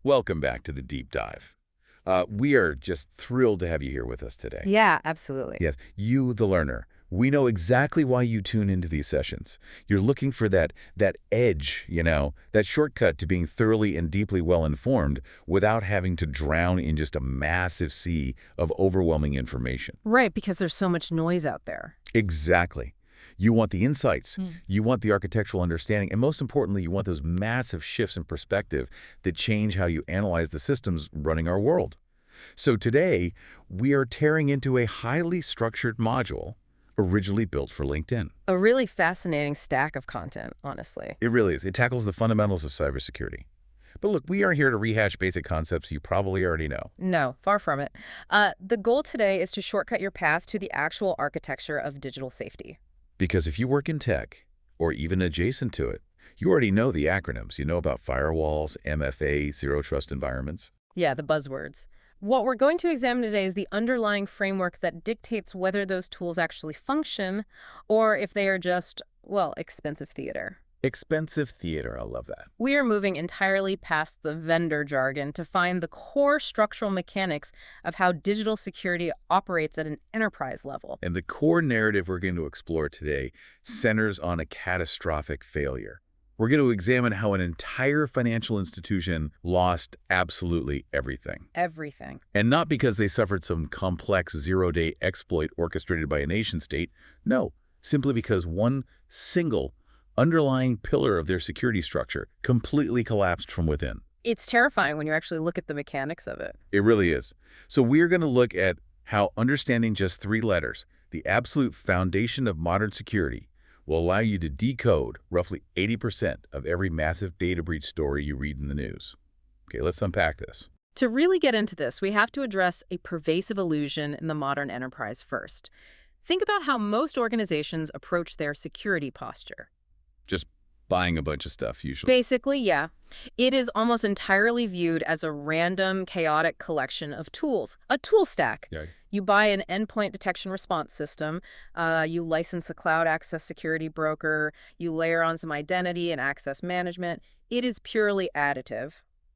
Welcome back to the Deep Dive. We are just thrilled to have you here with us today. Yeah, absolutely. Yes, you, the learner. We know exactly why you tune into these sessions. You're looking for that edge, that shortcut to being thoroughly and deeply well-informed without having to drown in just a massive sea of overwhelming information. Right, because there's so much noise out there. Exactly. You want the insights, Mm. you want the architectural understanding, and most importantly, you want those massive shifts in perspective that change how you analyze the systems running our world. So today, we are tearing into a highly structured module originally built for LinkedIn. A really fascinating stack of content, honestly. It really is. It tackles the fundamentals of cybersecurity. But look, we are here to rehash basic concepts you probably already know. No, far from it. The goal today is to shortcut your path to the actual architecture of digital safety. Because if you work in tech, or even adjacent to it, you already know the acronyms. You know about firewalls, MFA, zero trust environments. Yeah, the buzzwords. What we're going to examine today is the underlying framework that dictates whether those tools actually function or if they are just, well, expensive theater. Expensive theater, I love that. We are moving entirely past the vendor jargon to find the core structural mechanics of how digital security operates at an enterprise level. And the core narrative we're going to explore today centers on a catastrophic failure. We're going to examine how an entire financial institution lost absolutely everything. Everything. And not because they suffered some complex zero-day exploit orchestrated by a nation-state. No, simply because one single underlying pillar of their security structure completely collapsed from within. It's terrifying when you actually look at the mechanics of it. It really is. So we're going to look at how understanding just 3 letters, the absolute foundation of modern security, will allow you to decode roughly 80% of every massive data breach story you read in the news. Okay, let's unpack this. To really get into this, we have to address a pervasive illusion in the modern enterprise first. Think about how most organizations approach their security posture. Just buying a bunch of stuff, usually. Basically, yeah. It is almost entirely viewed as a random, chaotic collection of tools, a tool stack. Yeah. You buy an endpoint detection response system, you license a cloud access security broker, you layer on some identity and access management. It is purely additive.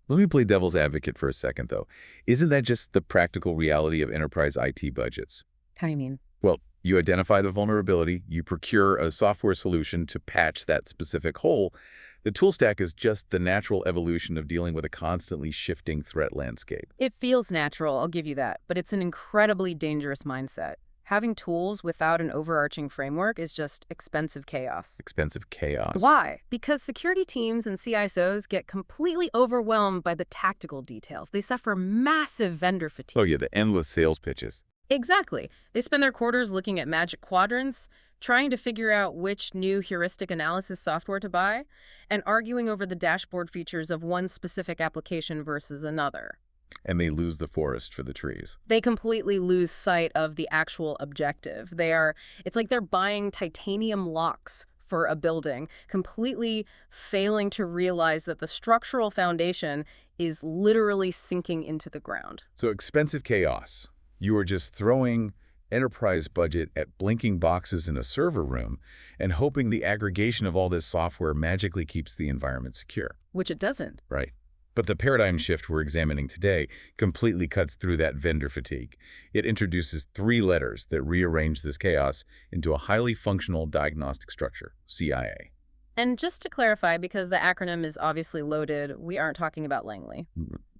Let me play devil's advocate for a second, though. Isn't that just the practical reality of enterprise IT budgets? How do you mean? Well, you identify the vulnerability, you procure a software solution to patch that specific hole. The tool stack is just the natural evolution of dealing with a constantly shifting threat landscape. It feels natural, I'll give you that, but it's an incredibly dangerous mindset. Having tools without an overarching framework is just expensive chaos. Expensive chaos. Why? Because security teams and CISOs get completely overwhelmed by the tactical details. They suffer massive vendor fatigue. Oh yeah, the endless sales pitches. Exactly. They spend their quarters looking at magic quadrants, trying to figure out which new heuristic analysis software to buy, and arguing over the dashboard features of one specific application versus another. And they lose the forest for the trees. They completely lose sight of the actual objective. It's like they're buying titanium locks for a building, completely failing to realize that the structural foundation is literally sinking into the ground. So expensive chaos. You are just throwing enterprise budget at blinking boxes in a server room and hoping the aggregation of all this software magically keeps the environment secure. Which it doesn't. Right. But the paradigm shift we're examining today completely cuts through that vendor fatigue. It introduces 3 letters that rearrange this chaos into a highly functional diagnostic structure, CIA. And just to clarify, because the acronym is obviously loaded, we aren't talking about Langley.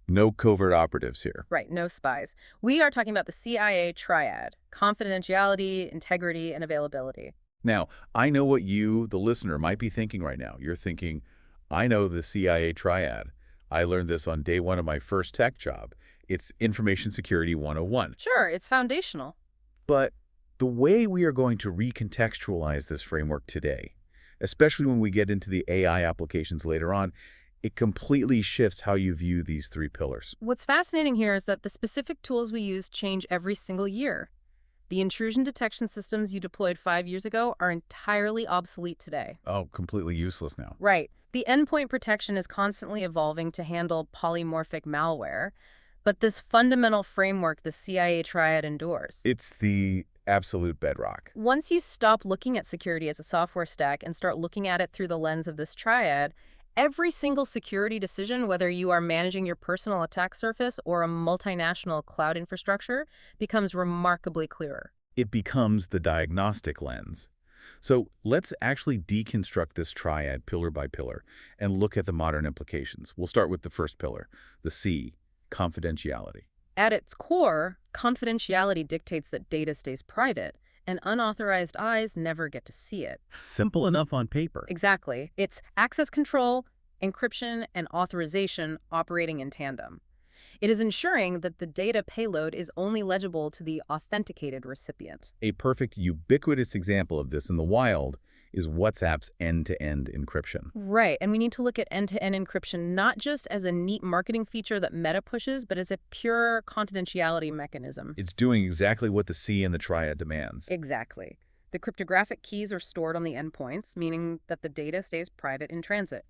No covert operatives here. Right, no spies. We are talking about the CIA Triad: confidentiality, integrity, and availability. Now, I know what you, the listener, might be thinking right now. You're thinking, I know the CIA Triad. I learned this on day 1 of my first tech job. It's Information Security 101. Sure, it's foundational. But the way we are going to recontextualize this framework today, especially when we get into the AI applications later on, it completely shifts how you view these 3 pillars. What's fascinating here is that the specific tools we use change every single year. The intrusion detection systems you deployed 5 years ago are entirely obsolete today. Oh, completely useless now. Right. The endpoint protection is constantly evolving to handle polymorphic malware, but this fundamental framework the CIA Triad endures. It's the absolute bedrock. Once you stop looking at security as a software stack and start looking at it through the lens of this triad, Every single security decision, whether you are managing your personal attack surface or a multinational cloud infrastructure, becomes remarkably clearer. It becomes the diagnostic lens. So let's actually deconstruct this triad pillar by pillar and look at the modern implications. We'll start with the first pillar, the C, confidentiality. At its core, confidentiality dictates that data stays private, and unauthorized eyes never get to see it. Simple enough on paper. Exactly. It's access control, encryption, and authorization operating in tandem. It is ensuring that the data payload is only legible to the authenticated recipient. A perfect ubiquitous example of this in the wild is WhatsApp's end-to-end encryption. Right, and we need to look at end-to-end encryption not just as a neat marketing feature that Meta pushes, but as a pure confidentiality mechanism. It's doing exactly what the C in the triad demands. Exactly. The cryptographic keys are stored on the endpoints, meaning that the data stays private in transit.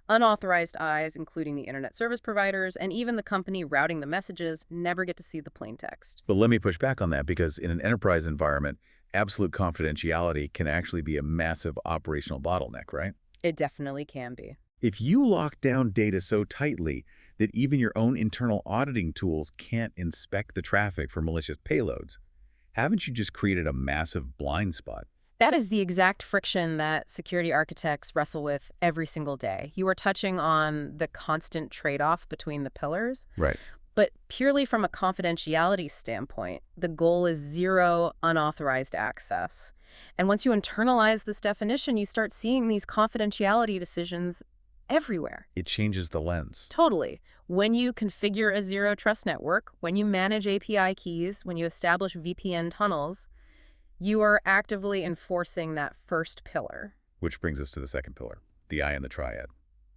Unauthorized eyes, including the internet service providers and even the company routing the messages, never get to see the plain text. But let me push back on that because in an enterprise environment, absolute confidentiality can actually be a massive operational bottleneck, right? It definitely can be. If you lock down data so tightly that even your own internal auditing tools can't inspect the traffic for malicious payloads, haven't you just created a massive blind spot? That is the exact friction that security architects wrestle with every single day. You are touching on the constant trade-off between the pillars. Right. But purely from a confidentiality standpoint, the goal is zero unauthorized access. And once you internalize this definition, you start seeing these confidentiality decisions everywhere. It changes the lens. Totally. When you configure a zero trust network, when you manage API keys, when you establish VPN tunnels, you are actively enforcing that first pillar. Which brings us to the second pillar, the I in the triad,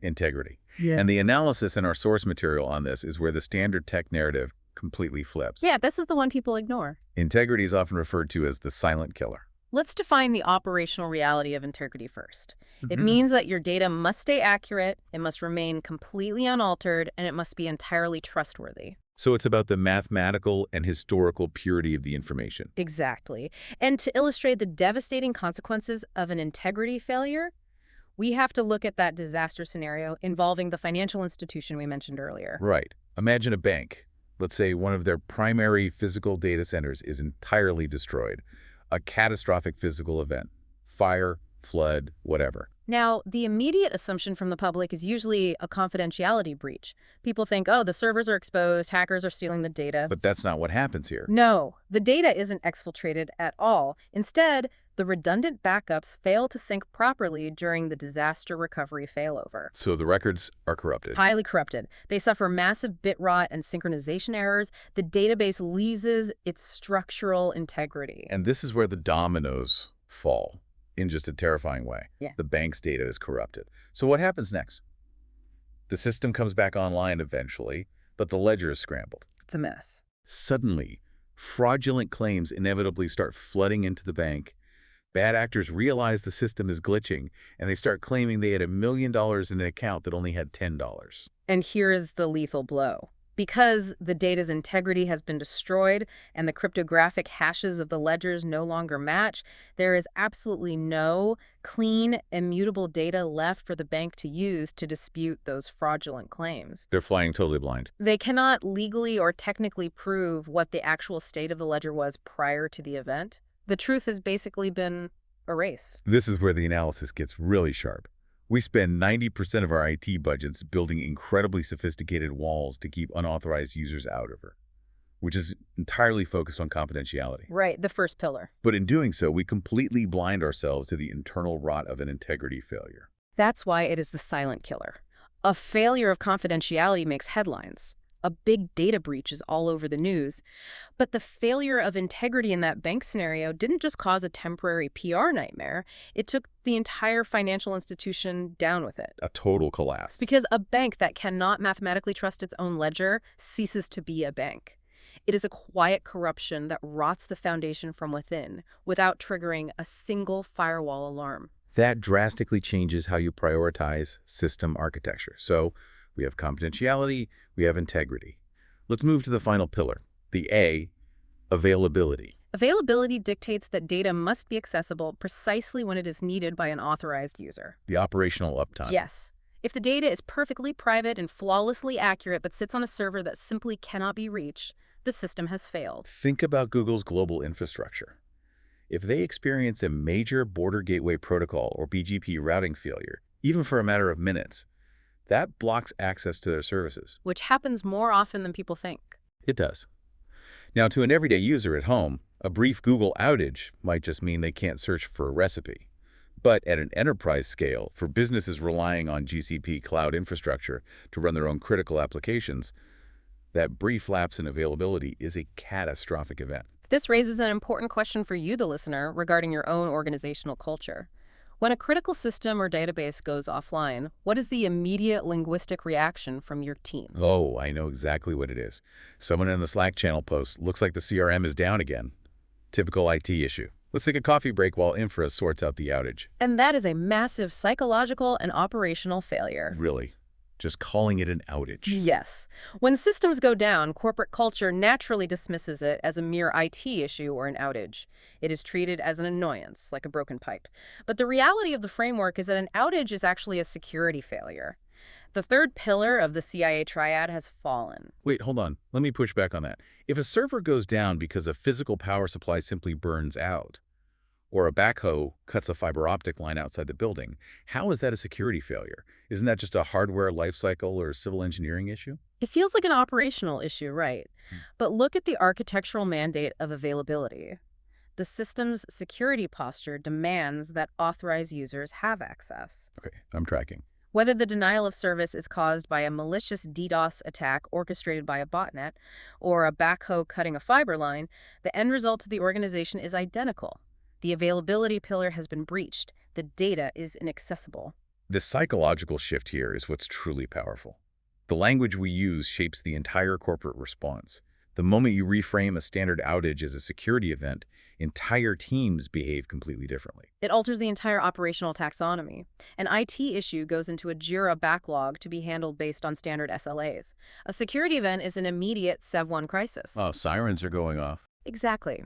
integrity. Yeah. And the analysis in our source material on this is where the standard tech narrative completely flips. Yeah, this is the one people ignore. Integrity is often referred to as the silent killer. Let's define the operational reality of integrity first. It means that your data must stay accurate, it must remain completely unaltered, and it must be entirely trustworthy. So it's about the mathematical and historical purity of the information. Exactly. And to illustrate the devastating consequences of an integrity failure, we have to look at that disaster scenario involving the financial institution we mentioned earlier. Right. Imagine a bank. Let's say one of their primary physical data centers is entirely destroyed. A catastrophic physical event. Fire, flood, whatever. Now, the immediate assumption from the public is usually a confidentiality breach. People think, oh, the servers are exposed, hackers are stealing the data. But that's not what happens here. No, the data isn't exfiltrated at all. Instead, the redundant backups fail to sync properly during the disaster recovery failover. So the records are corrupted. Highly corrupted. They suffer massive bit rot and synchronization errors. The database loses its structural integrity. And this is where the dominoes fall in just a terrifying way. Yeah. The bank's data is corrupted. So what happens next? The system comes back online eventually, but the ledger is scrambled. It's a mess. Suddenly, fraudulent claims inevitably start flooding into the bank. Bad actors realize the system is glitching, and they start claiming they had $1 million in an account that only had $10. And here is the lethal blow. Because the data's integrity has been destroyed and the cryptographic hashes of the ledgers no longer match, there is absolutely no clean, immutable data left for the bank to use to dispute those fraudulent claims. They're flying totally blind. They cannot legally or technically prove what the actual state of the ledger was prior to the event. The truth has basically been erased. This is where the analysis gets really sharp. We spend 90% of our IT budgets building incredibly sophisticated walls to keep unauthorized users out of her, which is entirely focused on confidentiality. Right, the first pillar. But in doing so, we completely blind ourselves to the internal rot of an integrity failure. That's why it is the silent killer. A failure of confidentiality makes headlines. A big data breach is all over the news. But the failure of integrity in that bank scenario didn't just cause a temporary PR nightmare. It took the entire financial institution down with it. A total collapse. Because a bank that cannot mathematically trust its own ledger ceases to be a bank. It is a quiet corruption that rots the foundation from within without triggering a single firewall alarm. That drastically changes how you prioritize system architecture. So we have confidentiality, we have integrity. Let's move to the final pillar, the A, availability. Availability dictates that data must be accessible precisely when it is needed by an authorized user. The operational uptime. Yes. If the data is perfectly private and flawlessly accurate but sits on a server that simply cannot be reached, the system has failed. Think about Google's global infrastructure. If they experience a major border gateway protocol or BGP routing failure, even for a matter of minutes, that blocks access to their services. Which happens more often than people think. It does. Now, to an everyday user at home, a brief Google outage might just mean they can't search for a recipe. But at an enterprise scale, for businesses relying on GCP cloud infrastructure to run their own critical applications, that brief lapse in availability is a catastrophic event. This raises an important question for you, the listener, regarding your own organizational culture. When a critical system or database goes offline, what is the immediate linguistic reaction from your team? Oh, I know exactly what it is. Someone in the Slack channel posts, looks like the CRM is down again. Typical IT issue. Let's take a coffee break while infra sorts out the outage. And that is a massive psychological and operational failure. Really? Just calling it an outage. Yes. When systems go down, corporate culture naturally dismisses it as a mere IT issue or an outage. It is treated as an annoyance, like a broken pipe. But the reality of the framework is that an outage is actually a security failure. The third pillar of the CIA Triad has fallen. Wait, hold on. Let me push back on that. If a server goes down because a physical power supply simply burns out, or a backhoe cuts a fiber optic line outside the building, how is that a security failure? Isn't that just a hardware lifecycle or civil engineering issue? It feels like an operational issue, right? But look at the architectural mandate of availability. The system's security posture demands that authorized users have access. Okay, I'm tracking. Whether the denial of service is caused by a malicious DDoS attack orchestrated by a botnet or a backhoe cutting a fiber line, the end result to the organization is identical. The availability pillar has been breached. The data is inaccessible. The psychological shift here is what's truly powerful. The language we use shapes the entire corporate response. The moment you reframe a standard outage as a security event, entire teams behave completely differently. It alters the entire operational taxonomy. An IT issue goes into a JIRA backlog to be handled based on standard SLAs. A security event is an immediate SEV1 crisis. Oh, sirens are going off. Exactly.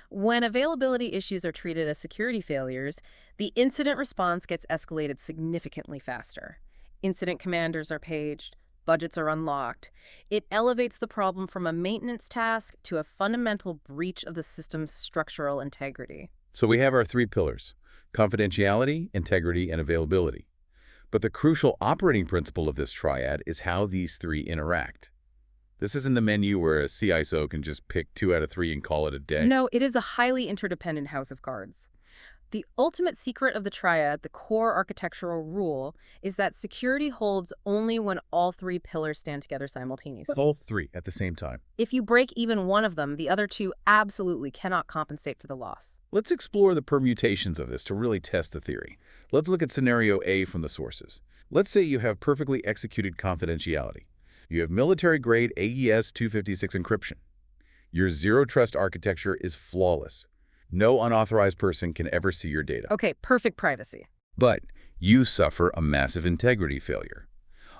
When availability issues are treated as security failures, the incident response gets escalated significantly faster. Incident commanders are paged, budgets are unlocked. It elevates the problem from a maintenance task to a fundamental breach of the system's structural integrity. So we have our three pillars: confidentiality, integrity, and availability. But the crucial operating principle of this triad is how these three interact. This isn't the menu where a CISO can just pick 2 out of 3 and call it a day. No, it is a highly interdependent house of cards. The ultimate secret of the triad, the core architectural rule, is that security holds only when all three pillars stand together simultaneously. All 3 at the same time. If you break even one of them, the other 2 absolutely cannot compensate for the loss. Let's explore the permutations of this to really test the theory. Let's look at scenario A from the sources. Let's say you have perfectly executed confidentiality. You have military-grade AES 256 encryption. Your zero-trust architecture is flawless. No unauthorized person can ever see your data. Okay, perfect privacy. But you suffer a massive integrity failure.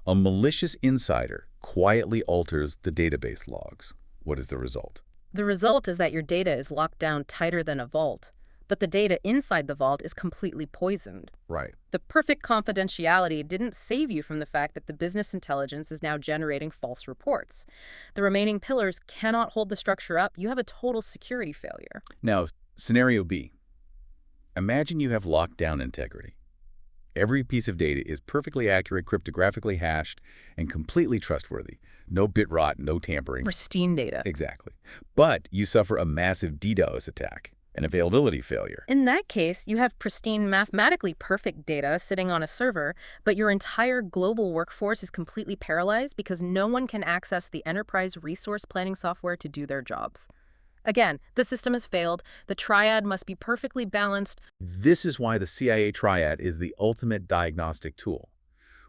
A malicious insider quietly alters the database logs. What is the result? The result is that your data is locked down tighter than a vault, but the data inside the vault is completely poisoned. Right. The perfect confidentiality didn't save you from the fact that the business intelligence is now generating false reports. The remaining pillars cannot hold the structure up. You have a total security failure. Now, scenario B. Imagine you have locked down integrity. Every piece of data is perfectly accurate, cryptographically hashed, and completely trustworthy. No bit rot, no tampering. Pristine data. Exactly. But you suffer a massive DDoS attack, an availability failure. In that case, you have pristine, mathematically perfect data sitting on a server, but your entire global workforce is completely paralyzed because no one can access the enterprise resource planning software to do their jobs. Again, the system has failed. The triad must be perfectly balanced. This is why the CIA Triad is the ultimate diagnostic tool.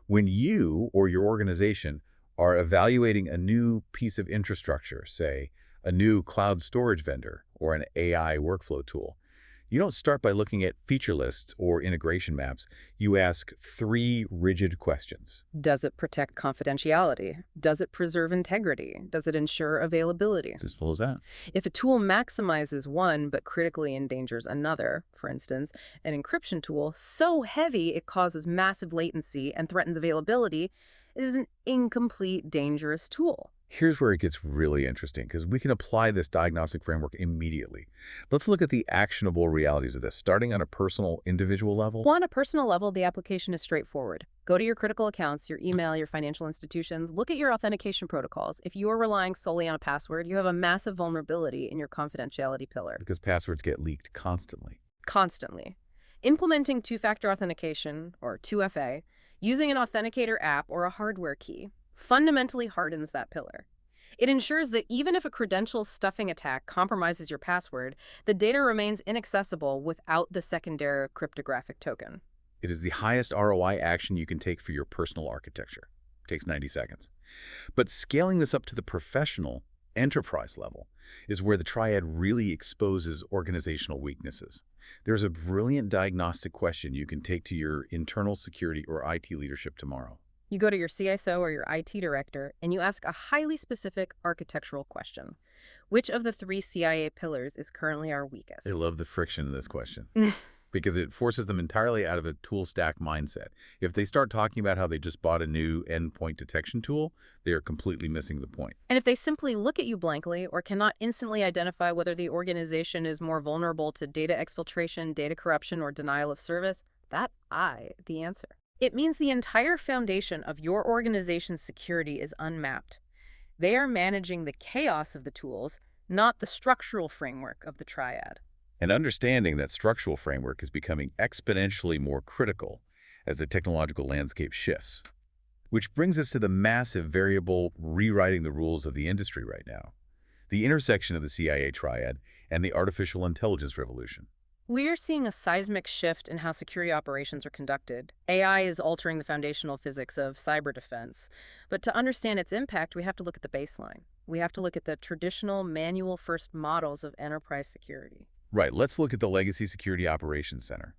When you or your organization are evaluating a new piece of infrastructure, say a new cloud storage vendor or an AI workflow tool, You don't start by looking at feature lists or integration maps. You ask three rigid questions. Does it protect confidentiality? Does it preserve integrity? Does it ensure availability? It's as simple as that. If a tool maximizes one but critically endangers another, for instance, an encryption tool so heavy it causes massive latency and threatens availability, it is an incomplete, dangerous tool. Here's where it gets really interesting, because we can apply this diagnostic framework immediately. Let's look at the actionable realities of this, starting on a personal, individual level. Well, on a personal level, the application is straightforward. Go to your critical accounts, your email, your financial institutions, look at your authentication protocols. If you are relying solely on a password, you have a massive vulnerability in your confidentiality pillar. Because passwords get leaked constantly. Constantly. Implementing two-factor authentication, or 2FA, using an authenticator app or a hardware key, fundamentally hardens that pillar. It ensures that even if a credential stuffing attack compromises your password, the data remains inaccessible without the secondary cryptographic token. It is the highest ROI action you can take for your personal architecture. It takes 90 seconds. But scaling this up to the professional, enterprise level is where the Triad really exposes organizational weaknesses. There's a brilliant diagnostic question you can take to your internal security or IT leadership tomorrow. You go to your CISO or your IT director, and you ask a highly specific architectural question. Which of the three CIA pillars is currently our weakest? I love the friction in this question because it forces them entirely out of a tool stack mindset. If they start talking about how they just bought a new endpoint detection tool, they are completely missing the point. And if they simply look at you blankly or cannot instantly identify whether the organization is more vulnerable to data exfiltration, data corruption, or denial of service, the answer. It means the entire foundation of your organization's security is unmapped. They are managing the chaos of the tools, not the structural framework of the Triad. And understanding that structural framework is becoming exponentially more critical as the technological landscape shifts. Which brings us to the massive variable rewriting the rules of the industry right now, the intersection of the CIA Triad and the artificial intelligence revolution. We are seeing a seismic shift in how security operations are conducted. AI is altering the foundational physics of cyber defense. But to understand its impact, we have to look at the baseline. We have to look at the traditional manual-first models of enterprise security. Right, let's look at the Legacy Security Operations Center.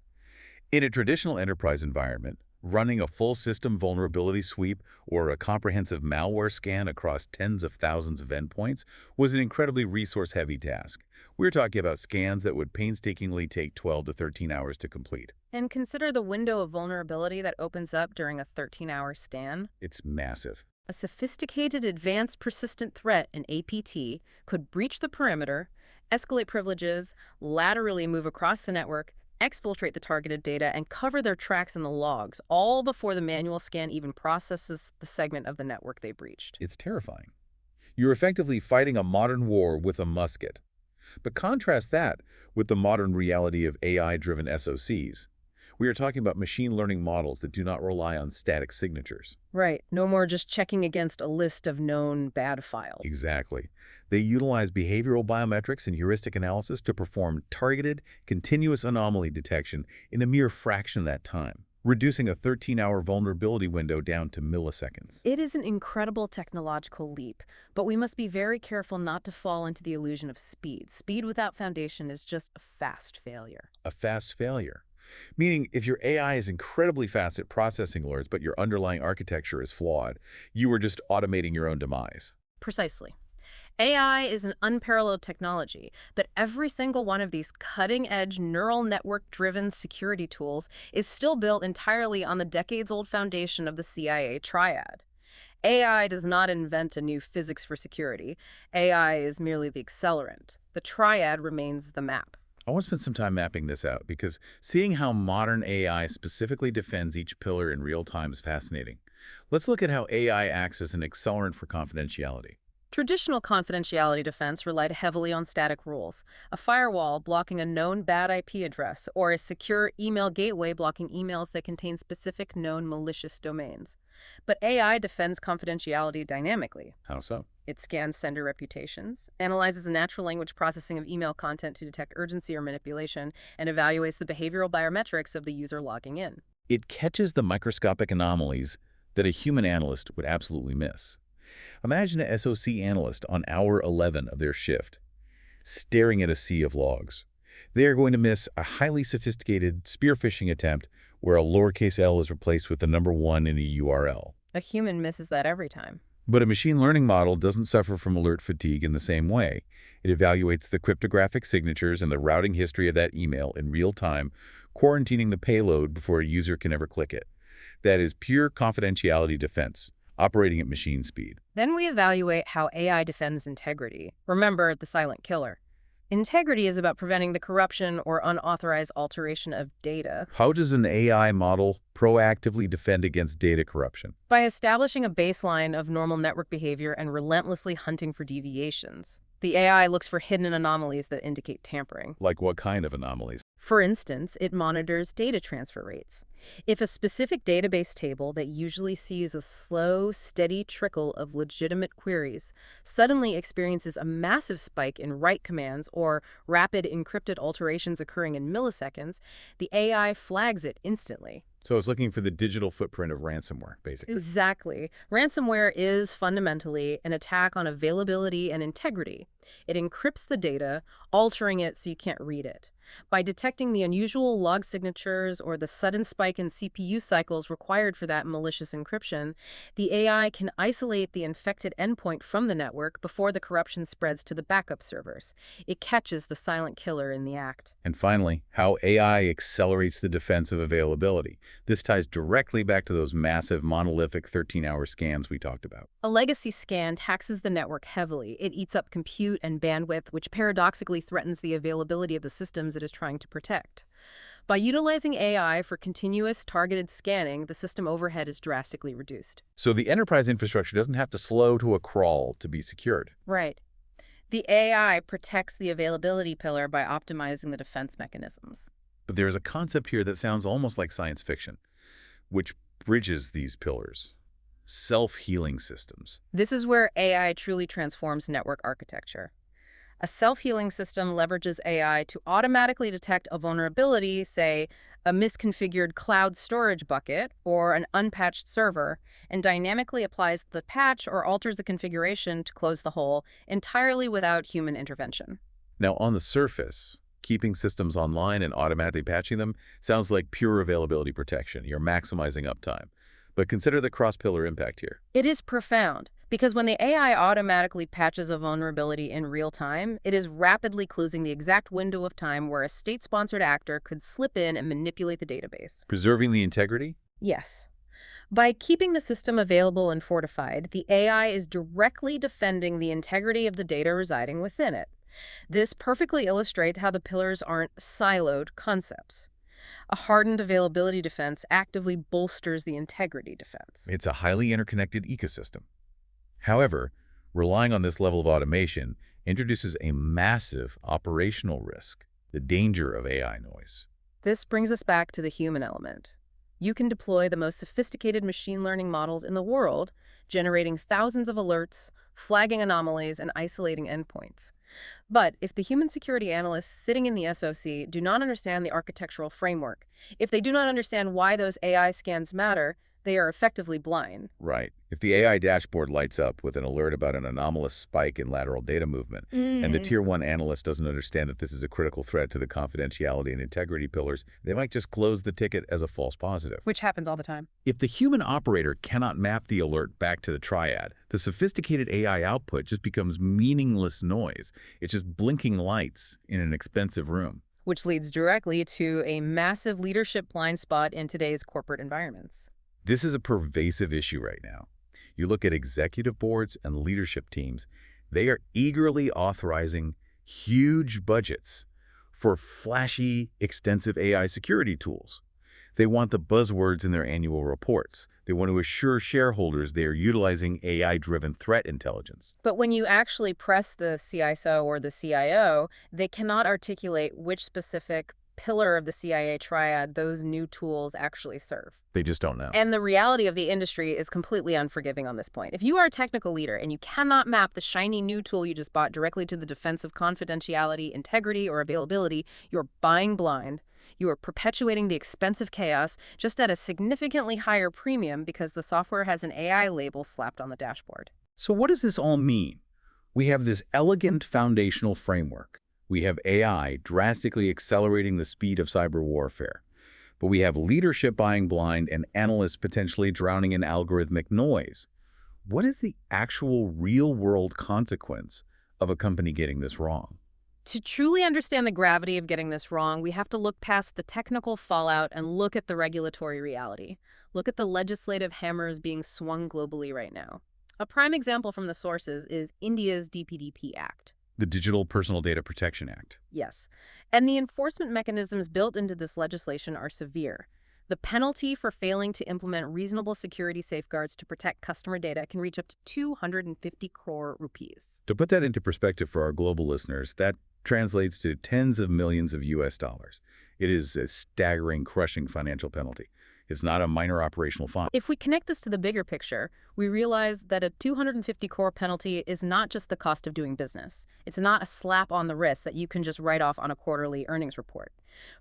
In a traditional enterprise environment, running a full system vulnerability sweep or a comprehensive malware scan across tens of thousands of endpoints was an incredibly resource-heavy task. We're talking about scans that would painstakingly take 12 to 13 hours to complete. And consider the window of vulnerability that opens up during a 13-hour scan. It's massive. A sophisticated advanced persistent threat, an APT, could breach the perimeter, escalate privileges, laterally move across the network, exfiltrate the targeted data, and cover their tracks in the logs, all before the manual scan even processes the segment of the network they breached. It's terrifying. You're effectively fighting a modern war with a musket. But contrast that with the modern reality of AI-driven SOCs. We are talking about machine learning models that do not rely on static signatures. Right. No more just checking against a list of known bad files. Exactly. They utilize behavioral biometrics and heuristic analysis to perform targeted, continuous anomaly detection in a mere fraction of that time, reducing a 13-hour vulnerability window down to milliseconds. It is an incredible technological leap, but we must be very careful not to fall into the illusion of speed. Speed without foundation is just a fast failure. A fast failure. Meaning, if your AI is incredibly fast at processing alerts, but your underlying architecture is flawed, you are just automating your own demise. Precisely. AI is an unparalleled technology, but every single one of these cutting-edge neural network-driven security tools is still built entirely on the decades-old foundation of the CIA Triad. AI does not invent a new physics for security. AI is merely the accelerant. The Triad remains the map. I want to spend some time mapping this out because seeing how modern AI specifically defends each pillar in real time is fascinating. Let's look at how AI acts as an accelerant for confidentiality. Traditional confidentiality defense relied heavily on static rules, a firewall blocking a known bad IP address, or a secure email gateway blocking emails that contain specific known malicious domains. But AI defends confidentiality dynamically. How so? It scans sender reputations, analyzes the natural language processing of email content to detect urgency or manipulation, and evaluates the behavioral biometrics of the user logging in. It catches the microscopic anomalies that a human analyst would absolutely miss. Imagine a SOC analyst on hour 11 of their shift, staring at a sea of logs. They are going to miss a highly sophisticated spear phishing attempt where a lowercase l is replaced with the number 1 in a URL. A human misses that every time. But a machine learning model doesn't suffer from alert fatigue in the same way. It evaluates the cryptographic signatures and the routing history of that email in real time, quarantining the payload before a user can ever click it. That is pure confidentiality defense, operating at machine speed. Then we evaluate how AI defends integrity. Remember, the silent killer. Integrity is about preventing the corruption or unauthorized alteration of data. How does an AI model proactively defend against data corruption? By establishing a baseline of normal network behavior and relentlessly hunting for deviations. The AI looks for hidden anomalies that indicate tampering. Like what kind of anomalies? For instance, it monitors data transfer rates. If a specific database table that usually sees a slow, steady trickle of legitimate queries suddenly experiences a massive spike in write commands or rapid encrypted alterations occurring in milliseconds, the AI flags it instantly. So it's looking for the digital footprint of ransomware, basically. Exactly. Ransomware is fundamentally an attack on availability and integrity. It encrypts the data, altering it so you can't read it. By detecting the unusual log signatures or the sudden spike in CPU cycles required for that malicious encryption, the AI can isolate the infected endpoint from the network before the corruption spreads to the backup servers. It catches the silent killer in the act. And finally, how AI accelerates the defense of availability. This ties directly back to those massive monolithic 13-hour scams we talked about. A legacy scan taxes the network heavily. It eats up compute and bandwidth, which paradoxically threatens the availability of the systems it is trying to protect. By utilizing AI for continuous targeted scanning, the system overhead is drastically reduced. So the enterprise infrastructure doesn't have to slow to a crawl to be secured. Right. The AI protects the availability pillar by optimizing the defense mechanisms. But there's a concept here that sounds almost like science fiction, which bridges these pillars. Self-healing systems. This is where AI truly transforms network architecture. A self-healing system leverages AI to automatically detect a vulnerability, say, a misconfigured cloud storage bucket or an unpatched server, and dynamically applies the patch or alters the configuration to close the hole entirely without human intervention. Now, on the surface, keeping systems online and automatically patching them sounds like pure availability protection. You're maximizing uptime. But consider the cross-pillar impact here. It is profound, because when the AI automatically patches a vulnerability in real time, it is rapidly closing the exact window of time where a state-sponsored actor could slip in and manipulate the database. Preserving the integrity? Yes. By keeping the system available and fortified, the AI is directly defending the integrity of the data residing within it. This perfectly illustrates how the pillars aren't siloed concepts. A hardened availability defense actively bolsters the integrity defense. It's a highly interconnected ecosystem. However, relying on this level of automation introduces a massive operational risk, the danger of AI noise. This brings us back to the human element. You can deploy the most sophisticated machine learning models in the world, generating thousands of alerts, flagging anomalies, and isolating endpoints. But if the human security analysts sitting in the SOC do not understand the architectural framework, if they do not understand why those AI scans matter, they are effectively blind. Right. If the AI dashboard lights up with an alert about an anomalous spike in lateral data movement, and the Tier 1 analyst doesn't understand that this is a critical threat to the confidentiality and integrity pillars, they might just close the ticket as a false positive. Which happens all the time. If the human operator cannot map the alert back to the triad, the sophisticated AI output just becomes meaningless noise. It's just blinking lights in an expensive room. Which leads directly to a massive leadership blind spot in today's corporate environments. This is a pervasive issue right now. You look at executive boards and leadership teams, they are eagerly authorizing huge budgets for flashy, extensive AI security tools. They want the buzzwords in their annual reports. They want to assure shareholders they are utilizing AI-driven threat intelligence. But when you actually press the CISO or the CIO, they cannot articulate which specific pillar of the CIA Triad those new tools actually serve. They just don't know. And the reality of the industry is completely unforgiving on this point. If you are a technical leader and you cannot map the shiny new tool you just bought directly to the defense of confidentiality, integrity, or availability, you're buying blind. You are perpetuating the expensive chaos just at a significantly higher premium because the software has an AI label slapped on the dashboard. So what does this all mean? We have this elegant foundational framework, We have AI drastically accelerating the speed of cyber warfare. But we have leadership buying blind and analysts potentially drowning in algorithmic noise. What is the actual real-world consequence of a company getting this wrong? To truly understand the gravity of getting this wrong, we have to look past the technical fallout and look at the regulatory reality. Look at the legislative hammers being swung globally right now. A prime example from the sources is India's DPDP Act. The Digital Personal Data Protection Act. Yes. And the enforcement mechanisms built into this legislation are severe. The penalty for failing to implement reasonable security safeguards to protect customer data can reach up to 250 crore rupees. To put that into perspective for our global listeners, that translates to tens of millions of US dollars. It is a staggering, crushing financial penalty. It's not a minor operational fine. If we connect this to the bigger picture, we realize that a 250 crore penalty is not just the cost of doing business. It's not a slap on the wrist that you can just write off on a quarterly earnings report.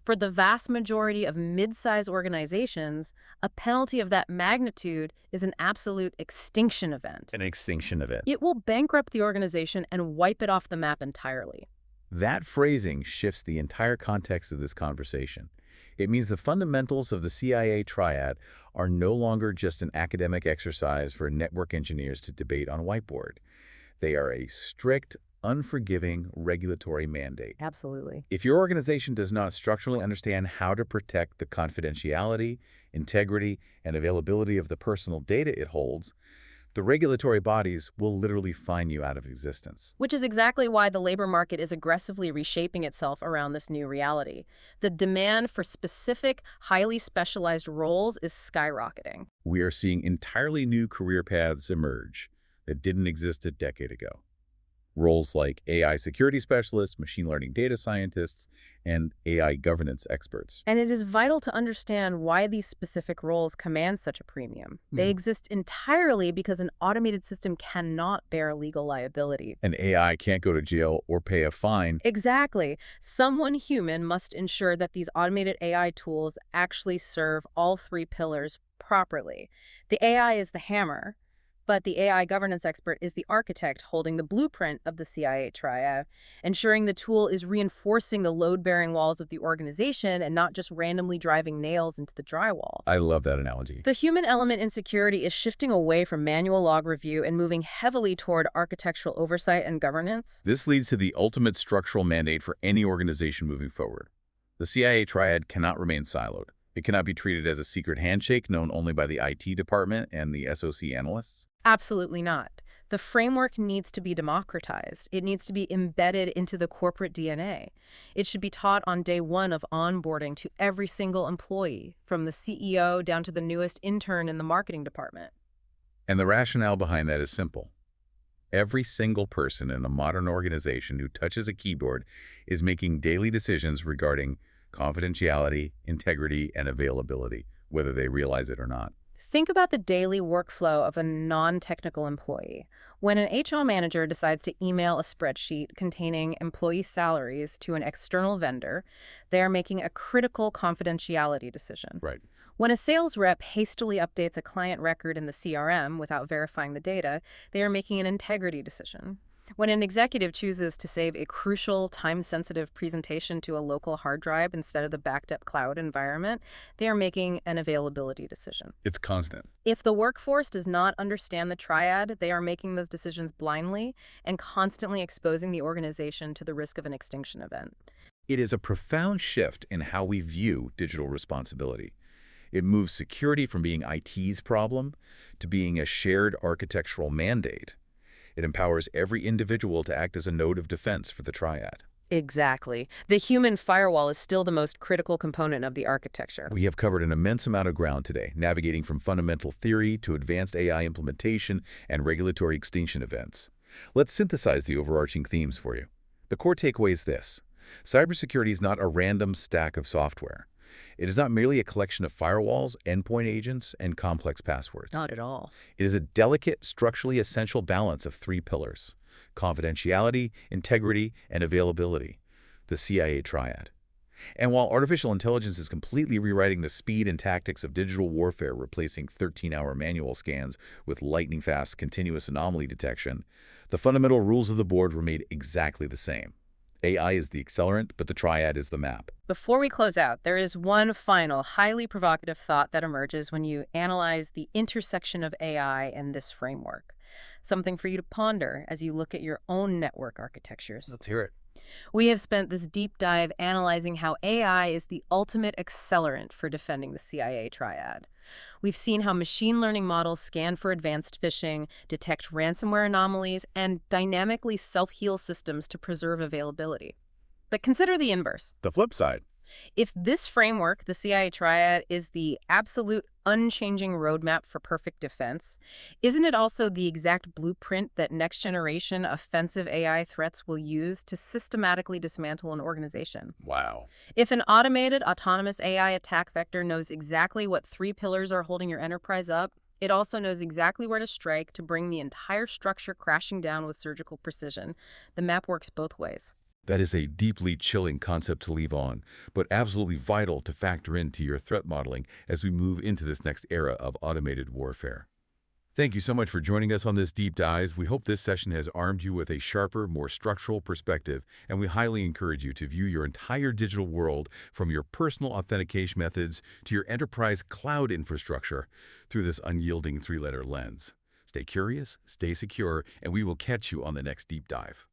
For the vast majority of mid-size organizations, a penalty of that magnitude is an absolute extinction event. An extinction event. It will bankrupt the organization and wipe it off the map entirely. That phrasing shifts the entire context of this conversation. It means the fundamentals of the CIA Triad are no longer just an academic exercise for network engineers to debate on a whiteboard. They are a strict, unforgiving regulatory mandate. Absolutely. If your organization does not structurally understand how to protect the confidentiality, integrity, and availability of the personal data it holds, the regulatory bodies will literally fine you out of existence. Which is exactly why the labor market is aggressively reshaping itself around this new reality. The demand for specific, highly specialized roles is skyrocketing. We are seeing entirely new career paths emerge that didn't exist a decade ago. Roles like AI security specialists, machine learning data scientists, and AI governance experts. And it is vital to understand why these specific roles command such a premium. They exist entirely because an automated system cannot bear legal liability. An AI can't go to jail or pay a fine. Exactly. Someone human must ensure that these automated AI tools actually serve all three pillars properly. The AI is the hammer, but the AI governance expert is the architect holding the blueprint of the CIA Triad, ensuring the tool is reinforcing the load-bearing walls of the organization and not just randomly driving nails into the drywall. I love that analogy. The human element in security is shifting away from manual log review and moving heavily toward architectural oversight and governance. This leads to the ultimate structural mandate for any organization moving forward. The CIA Triad cannot remain siloed. It cannot be treated as a secret handshake known only by the IT department and the SOC analysts. Absolutely not. The framework needs to be democratized. It needs to be embedded into the corporate DNA. It should be taught on day one of onboarding to every single employee, from the CEO down to the newest intern in the marketing department. And the rationale behind that is simple. Every single person in a modern organization who touches a keyboard is making daily decisions regarding confidentiality, integrity, and availability, whether they realize it or not. Think about the daily workflow of a non-technical employee. When an HR manager decides to email a spreadsheet containing employee salaries to an external vendor, they are making a critical confidentiality decision. Right. When a sales rep hastily updates a client record in the CRM without verifying the data, they are making an integrity decision. When an executive chooses to save a crucial, time-sensitive presentation to a local hard drive instead of the backed-up cloud environment, they are making an availability decision. It's constant. If the workforce does not understand the triad, they are making those decisions blindly and constantly exposing the organization to the risk of an extinction event. It is a profound shift in how we view digital responsibility. It moves security from being IT's problem to being a shared architectural mandate. It empowers every individual to act as a node of defense for the triad. Exactly. The human firewall is still the most critical component of the architecture. We have covered an immense amount of ground today, navigating from fundamental theory to advanced AI implementation and regulatory extinction events. Let's synthesize the overarching themes for you. The core takeaway is this. Cybersecurity is not a random stack of software. It is not merely a collection of firewalls, endpoint agents, and complex passwords. Not at all. It is a delicate, structurally essential balance of three pillars: confidentiality, integrity, and availability, the CIA Triad. And while artificial intelligence is completely rewriting the speed and tactics of digital warfare, replacing 13-hour manual scans with lightning-fast continuous anomaly detection, the fundamental rules of the board remain exactly the same. AI is the accelerant, but the triad is the map. Before we close out, there is one final, highly provocative thought that emerges when you analyze the intersection of AI and this framework. Something for you to ponder as you look at your own network architectures. Let's hear it. We have spent this deep dive analyzing how AI is the ultimate accelerant for defending the CIA Triad. We've seen how machine learning models scan for advanced phishing, detect ransomware anomalies, and dynamically self-heal systems to preserve availability. But consider the inverse. The flip side. If this framework, the CIA Triad, is the absolute unchanging roadmap for perfect defense, isn't it also the exact blueprint that next-generation offensive AI threats will use to systematically dismantle an organization? Wow. If an automated, autonomous AI attack vector knows exactly what three pillars are holding your enterprise up, it also knows exactly where to strike to bring the entire structure crashing down with surgical precision. The map works both ways. That is a deeply chilling concept to leave on, but absolutely vital to factor into your threat modeling as we move into this next era of automated warfare. Thank you so much for joining us on this deep dive. We hope this session has armed you with a sharper, more structural perspective, and we highly encourage you to view your entire digital world from your personal authentication methods to your enterprise cloud infrastructure through this unyielding three-letter lens. Stay curious, stay secure, and we will catch you on the next deep dive.